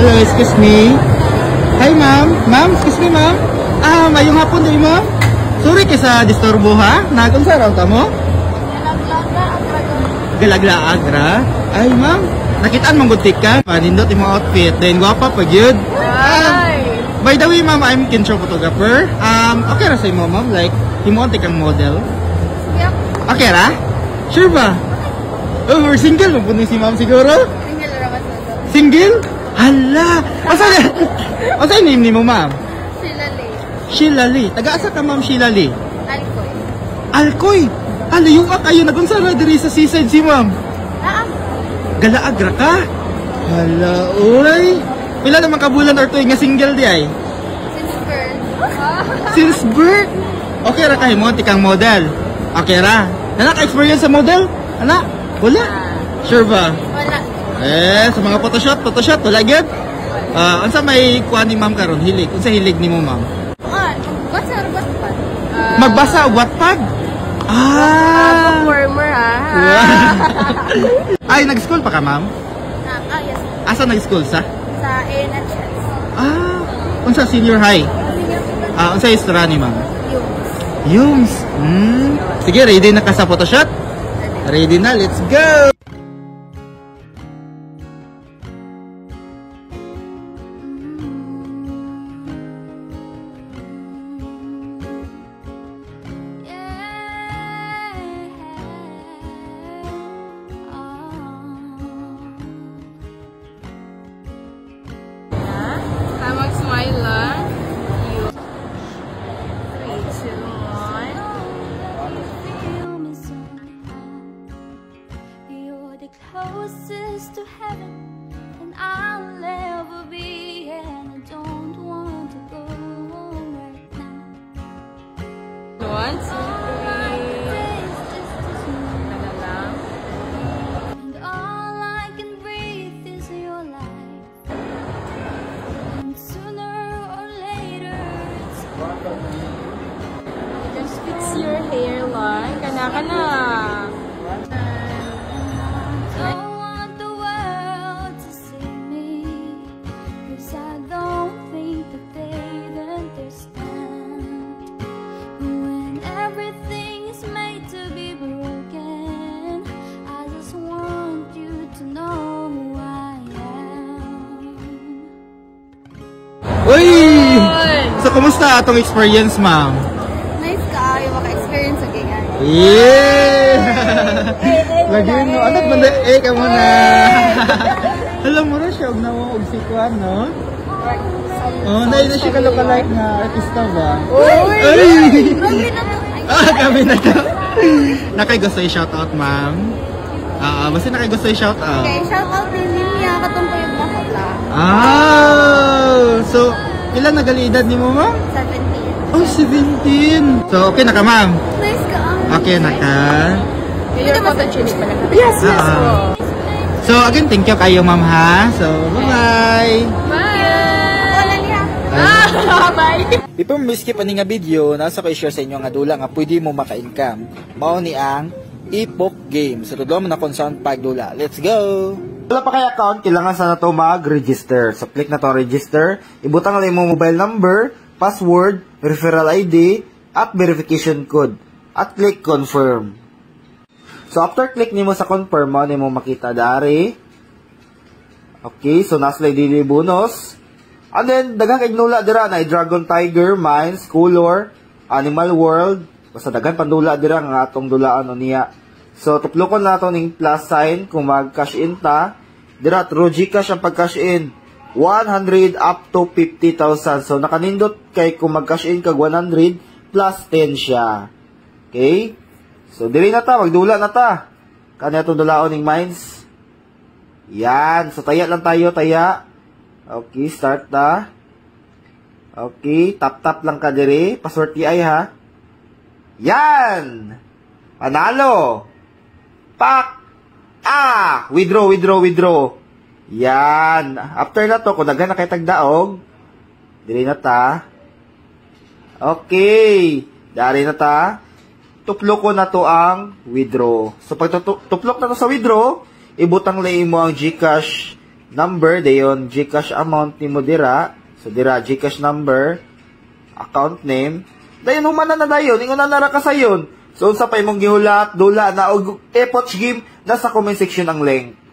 Hello, excuse me. Hi, ma'am. Ma'am, excuse me, ma'am. Mayong hapon din, ma'am. Sorry sa disturbo, ha? Nagunsa raw ta mo? Galagla agra. Ay, ma'am. Nakitaan mong gutik ka. Panindot yung mga outfit. Then, guwapa pag yun. By the way, ma'am, I'm Kincho photographer. Okay ra sa imo, ma'am? Like, himuantik ang model? Okay ra? Sure ba? Oh, we're single mo po si ma'am siguro? Single raman sa Single? Hala! Asa yung name ni mo, ma'am? Sheila Lee. Sheila Lee. Taga-asa ka, ma'am, Sheila Lee? Alcoy. Alcoy! Hala, yung kayo nagunsara diri sa seaside si ma'am. Galaagra ka? Hala, uy! Pila naman kabulan or tuig nga single di ay? Since birth. Since birth? Okay ra kayo mo, tikang model. Okay ra? Naka-experience sa model? Ana? Wala? Sure ba? Wala. Sa mga photoshoot, wala gyud? Unsa may kuan ni ma'am karon hilig? Unsa hilig nimo, ma'am? Basa or Wattpad? Magbasa og Wattpad? Performer Ay, nag-school pa ka, ma'am? Yes. Asa nag-school sa? Sa ANHS. Unsa senior high? Unsa istra ni ma'am? Yums. Sige, ready na ka sa photoshoot? Ready na, let's go! Mag-smile lang. 3, 2, 1. You're the closest to heaven and I'll ever be, and I don't want to go right now. 1, 2, 3. And all I can breathe is your light. And sooner or later it's Just fix your hairline. Kana. don't want the world to see me, 'cause I don't think that they'd understand. When everything is made to be broken, I just want you to know who I am. Uy! So, kumusta atong experience, ma'am? Nice ka. Yung maka-experience sa ganyan. Yeah! Lagyan mo. Ano ba na? Ka muna. Alam mo na siya, huwag na mo magsikwan, no? Dahil na siya ka-lookalike na artista ba? Ay! Kami na to. Nakay-gusto yung shoutout, ma'am. Basta nakay-gusto yung shoutout. Okay, shoutout din niya. Katungko yung bakla. So, ilan nagalidad ni mo, ma'am? 17. Oh, 17. So, okay na ka, ma'am? Nice ka. Okay na ka? Yung photogenic pala. Yes. So, again, thank you kayo, ma'am, ha? So, bye-bye. Bye! Before mo skip ani nga video, nasa ko i-share sa inyo nga dula nga pwede mo maka-income. Mao ni ang Epoch Game. So, tudlo mo na kung saan pagdula. Let's go! Wala pa kay account, kailangan sa na to mag-register. So, click na to register. Ibutang lang mo mobile number, password, referral ID, at verification code. At click confirm. So, after click nimo sa confirm, mo nimo makita dari. Okay, so nasa dili bonus. And then, daghang ignula dira na Dragon Tiger, Mines, Color, Animal World. Basta daghan pandula dira nga atong dulaan niya. So, tuplokon na to ning plus sign kung mag-cash in ta. Dira, through Gcash ang pag-cash in. 100 up to 50,000. So, nakanindot kay kung mag-cash in kag 100 plus 10 siya. Okay? So, dili na ta, magdula na ta. Kanya itong dulaon ning Mines. Yan. So, taya lang tayo, taya. Okay, start na. Okay, tap-tap lang ka diri. Password TI ha. Yan! Panalo! Pak! Withdraw. Yan. After na to, kung daghan na kay tagdaog, diri na ta. Okay. Dari na ta. Tuplok ko na to ang withdraw. So, pag tuplok na to sa withdraw, ibutang lang mo ang Gcash number dayon GCash amount nimo dira. So dira GCash number, account name. Dayon humana na dayon, ingon na nara ka sayon. So unsa pa imong gihulat, dula na og epoch game nasa comment section ang link.